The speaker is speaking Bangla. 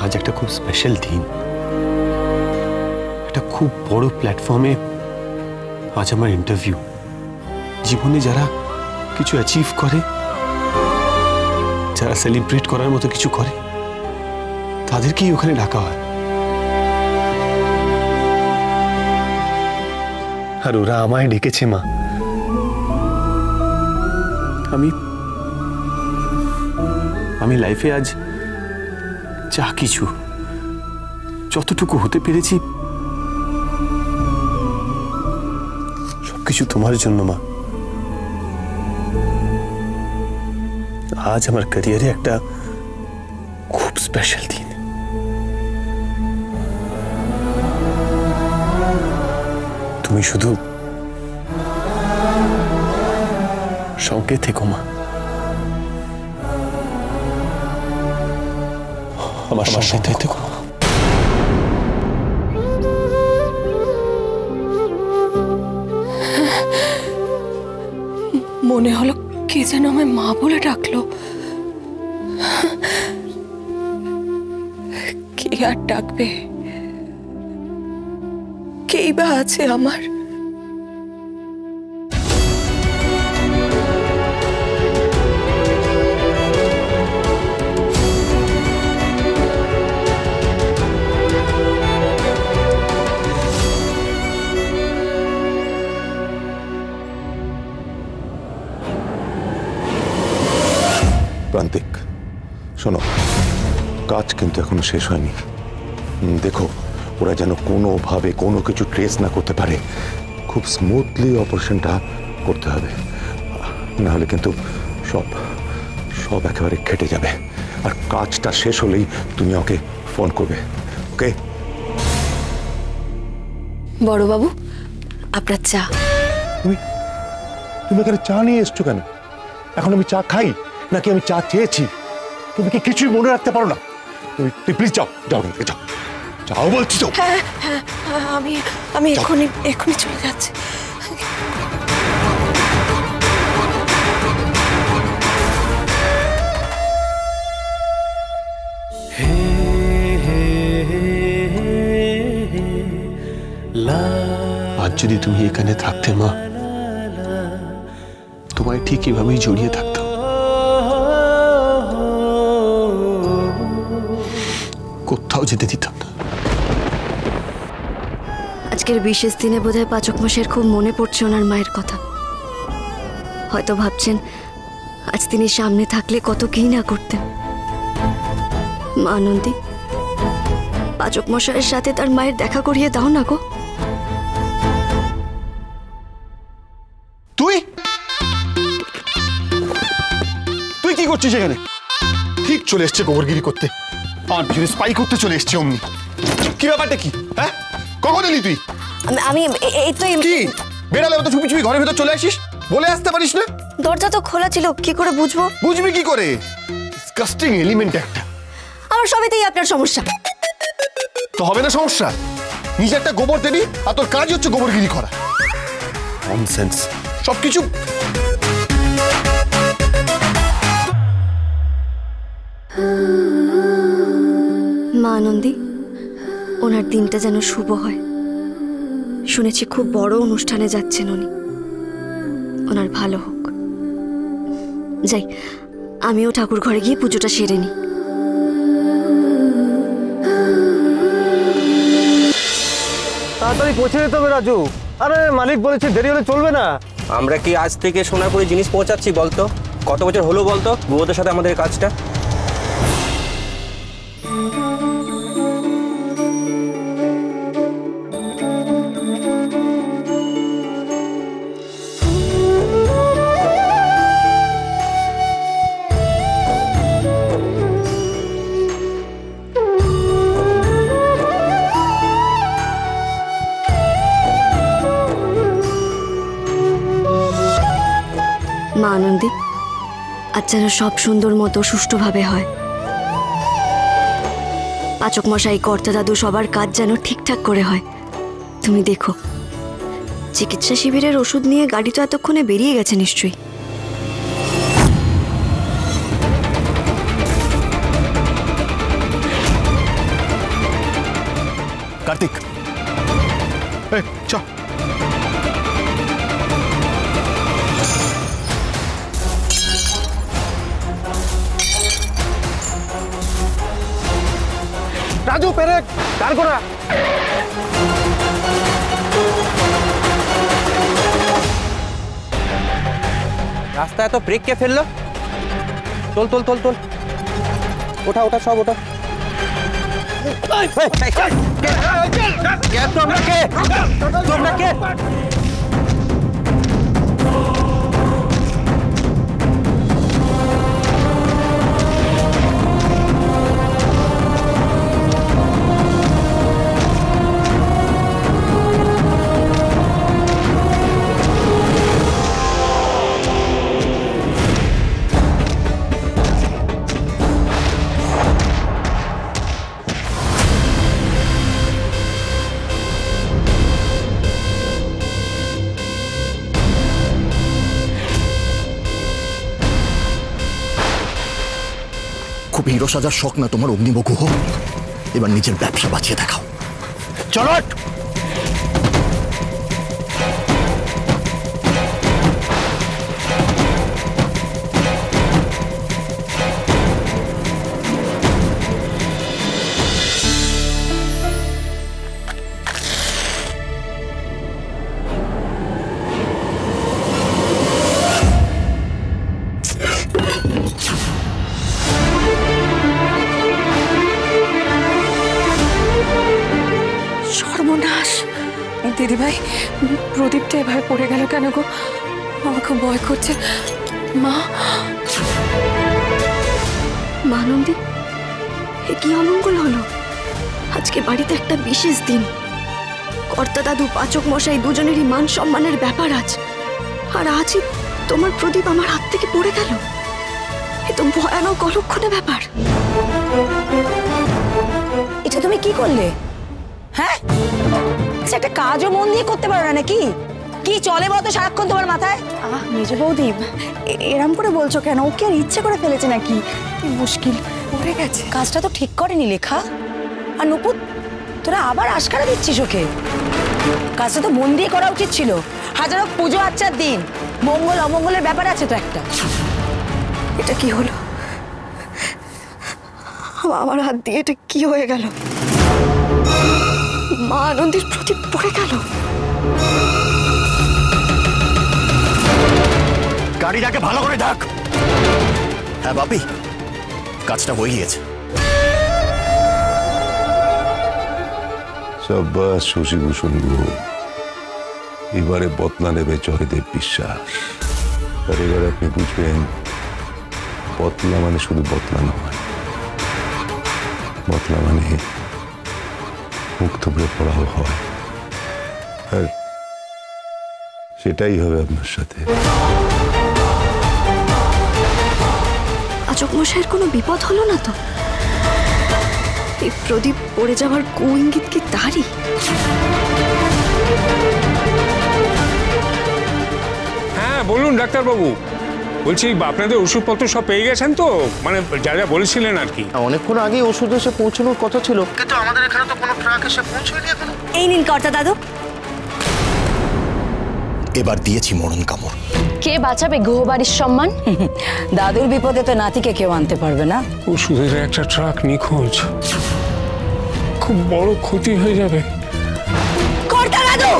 আজ একটা খুব স্পেশাল দিন, একটা খুব বড় প্ল্যাটফর্মে আজ আমার ইন্টারভিউ। জীবনে যারা কিছু অ্যাচিভ করে, যারা সেলিব্রেট করার মতো কিছু করে, তাদেরকেই ওখানে ডাকা হয়। আর ওরা আমায় ডেকেছে মা। আমি লাইফে আজ যা কিছু যতটুকু হতে পেরেছি সবকিছু তোমার জন্য মা। আজ আমার ক্যারিয়ারে একটা খুব স্পেশাল দিন। তুমি শুধু সঙ্গে থেকো মা, আমার সঙ্গে থেকো। মনে হলো কে যেন আমায় মা বলে ডাকলো। কে আর ডাকবে? কেই বা আছে আমার? প্রান্তিক, শোনো, কাজ কিন্তু এখনো শেষ হয়নি। দেখো, ওরা যেন কোনোভাবে কোনো কিছু ট্রেস না করতে পারে। খুব স্মুথলি অপারেশনটা করতে হবে, না হলে কিন্তু সব সব একেবারে খেটে যাবে। আর কাজটা শেষ হলেই তুমি ওকে ফোন করবে, ওকে? বড়বাবু, আপনার চা। তুমি এখানে চা নিয়ে এসছো কেন? এখন আমি চা খাই নাকি আমি চা চেয়েছি? তুমি কি কিছুই মনে রাখতে পারো না? তুমি প্লিজ যাও, যাও, যাও, যাও বলছি তো। হ্যাঁ, আমি এখনই চলে যাচ্ছি। আজ যদি তুমি এখানে থাকতে মা, তোমায় ঠিক এভাবেই জড়িয়ে থাকতাম। কোথাও যেতে দিতাম না। আজকের বিশেষ দিনে বোধহয় পাচক মশাইয়ের খুব মনে পড়ছে ওনার মায়ের কথা। হয়তো ভাবছেন আজ তিনি সামনে থাকলে কত কি না করতেন। মা আনন্দী, পাচক মশাইয়ের সাথে তার মায়ের দেখা করিয়ে দাও না গো। তুই তুই কি করছিস এখানে? ঠিক চলে এসছে গোবরগিরি করতে, আর ফিরে স্পাই করতে চলে এসছে অমনি। কি ব্যাপারটা কি? হ্যাঁ, কখন এলি তুই? আমি এই তো কি বেড়ালে তো চুপি চুপি ঘরের ভেতর চলে আসিস? বলে আসতে পারিস না? দরজা তো খোলা ছিল, কি করে বুঝবো? বুঝবি কি করে? ডিসকাস্টিং এলিমেন্ট একটা। আমার সবেতেই আপনার সমস্যা। তো হবে না সমস্যা? নিজে একটা গোবর দেবি আর তোর কাজ হচ্ছে গোবরগিরি করা। ননসেন্স সবকিছু। মা আনন্দী, ওনার দিনটা যেন শুভ হয়। শুনেছি খুব বড় অনুষ্ঠানে যাচ্ছেন উনি। ওনার ভালো হোক। যাই, আমিও ঠাকুর ঘরে গিয়ে পুজোটা সেরে নিই। তাড়াতাড়ি পৌঁছে যেতে হবে রাজু। আরে মালিক বলেছে দেরি হলে চলবে না। আমরা কি আজ থেকে সোনারপুরে জিনিস পৌঁছাচ্ছি বলতো? কত বছর হলো বলতো বুয়োদের সাথে আমাদের কাজটা? মা আনন্দী, আজ যেন সব সুন্দর মতো সুষ্ঠুভাবে হয়। পাচক মশাই, কর্তা দাদু, সবার কাজ যেন ঠিকঠাক করে হয়। তুমি দেখো, চিকিৎসা শিবিরের ওষুধ নিয়ে গাড়ি তো এতক্ষণে বেরিয়ে গেছে নিশ্চয়ই। কার্তিক চ রাজু পেরেক দাঁড় করা। রাস্তা এত ব্রেক কে ফেললো? তোল তোল তোল তোল, ওঠা ওঠা সব ওঠা। তোমরা কে? তোমরা কে? খুব হিরো সাজার শখ না তোমার অগ্নিমুখ? এবার নিজের ব্যবসা বাঁচিয়ে দেখাও। চলো। সর্বনাশ! দিদিভাই, প্রদীপটা এভাবে পড়ে গেল কেন গো? আমার খুব ভয় করছে। মা, নন্দী, এ কি অমঙ্গল হলো? আজকে বাড়িতে একটা বিশেষ দিন। কর্তা দাদু, পাচক মশাই দুজনেরই মান সম্মানের ব্যাপার আছে, আর আজই তোমার প্রদীপ আমার হাত থেকে পড়ে গেল। এ তো ভয়ানক অলক্ষণে ব্যাপার। এটা তুমি কি করলে? হ্যাঁ, একটা কাজও মন দিয়ে করতে পারো না নাকি? কি চলে বলতো সারাক্ষণ তোমার মাথায়? মেজ বৌদি, এরম করে বলছো কেন? ও কি আর ইচ্ছে করে ফেলেছে নাকি? কি মুশকিল, পড়ে গেছে। কাজটা তো ঠিক করেনি লেখা। আর নুপুর, তোরা আবার আশকারা দিচ্ছিস ওকে। কাজটা তো মন দিয়ে করা উচিত ছিল। হাজারো পুজো আচ্চার দিন, মঙ্গল অমঙ্গলের ব্যাপার আছে তো একটা। এটা কি হলো? আমার হাত দিয়ে এটা কি হয়ে গেল? মা আনন্দের প্রদীপ পড়ে গেল। গাড়িটাকে ভালো করে ডাক। হ্যাঁ বাপি, কাজটা হয়ে গিয়েছে। সাব্বাস শশীভূষণ গুহ, এবারে বদলা নেবে জয়দেব বিশ্বাস। আর এবারে আপনি বুঝবেন, বদলা মানে শুধু বদলা নয়, বদলা মানে মুখ থুবড়ে পড়াও হয়। আর সেটাই হবে আপনার সাথে। পাচক মশাইয়ের কোনো বিপদ হলো না তো? এই প্রদীপ পড়ে যাওয়ার ইঙ্গিত কি তারই? হ্যাঁ বলুন ডাক্তারবাবু, বলছি আপনাদের ওষুধপত্র সব পেয়ে গেছেন তো? মানে যা যা বলেছিলেন আর কি। অনেকক্ষণ আগে ওষুধ এসে পৌঁছানোর কথা ছিল, কিন্তু আমাদের এখানে তো কোনো ট্রাক এসে পৌঁছয়নি এখনো। এই নিন কর্তা দাদু। এবার দিয়েছি মরণ কামড়। কে বাঁচাবে গৃহবাড়ির সম্মান? দাদুর বিপদে তো নাতিকে কেউ আনতে পারবে না। ওষুধের একটা ট্রাক নিখোঁজ, খুব বড় ক্ষতি হয়ে যাবে। কর্তা দাদু!